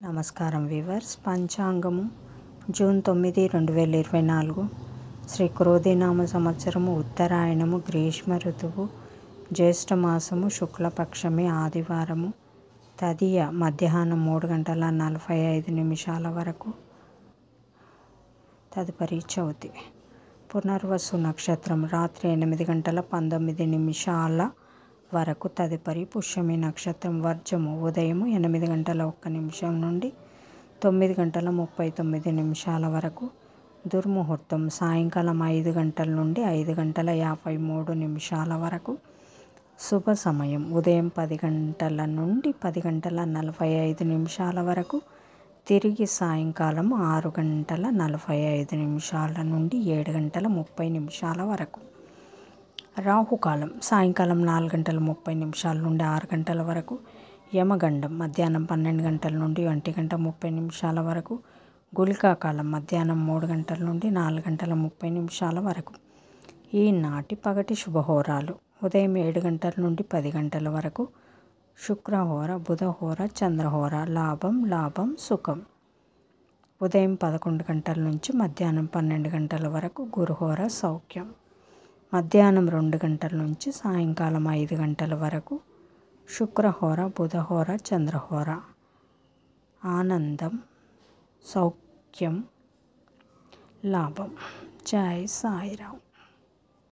నమస్కారం weavers. పంచాంగము June 9, 2024 Shri క్రోధినామ సంవత్సరము, ఉత్తరాయణము, గ్రీష్మ ఋతువు, జ్యేష్ఠమాసము, శుక్లపక్షమి, ఆదివారము, తదియ మధ్యాహ్నం 3:45 వరకు, తదుపరి చవితి. పునర్వసు నక్షత్రం రాత్రి 8:19 వరకు, తదుపరి పుష్యమి నక్షత్రం. వర్జము ఉదయం 8:01 నుండి 9:39 వరకు. దుర్ముహూర్తం సాయంకాలం 5 గంటల నుండి 5:53 వరకు. శుభ సమయం ఉదయం 10 గంటల నుండి 10:45 వరకు, తిరిగి సాయంకాలం 6:45 నుండి 7:30 వరకు. రాహుకాలం సాయంకాలం 4:30 నుండి 6 గంటల వరకు. యమగండం మధ్యాహ్నం 12 గంటల నుండి 1:30 వరకు. గుళికాకాలం మధ్యాహ్నం 3 గంటల నుండి 4:30 వరకు. ఈనాటి పగటి శుభహోరాలు: ఉదయం 7 గంటల నుండి 10 గంటల వరకు శుక్రహోర, బుధహోర, చంద్రహోర. లాభం సుఖం. ఉదయం 11 గంటల నుంచి మధ్యాహ్నం 12 గంటల వరకు గురుహోర, సౌఖ్యం. మధ్యాహ్నం 2 గంటల నుంచి సాయంకాలం 5 గంటల వరకు శుక్రహోర, బుధహోర, చంద్రహోర. ఆనందం, సౌఖ్యం, లాభం. జై సాయిరాం.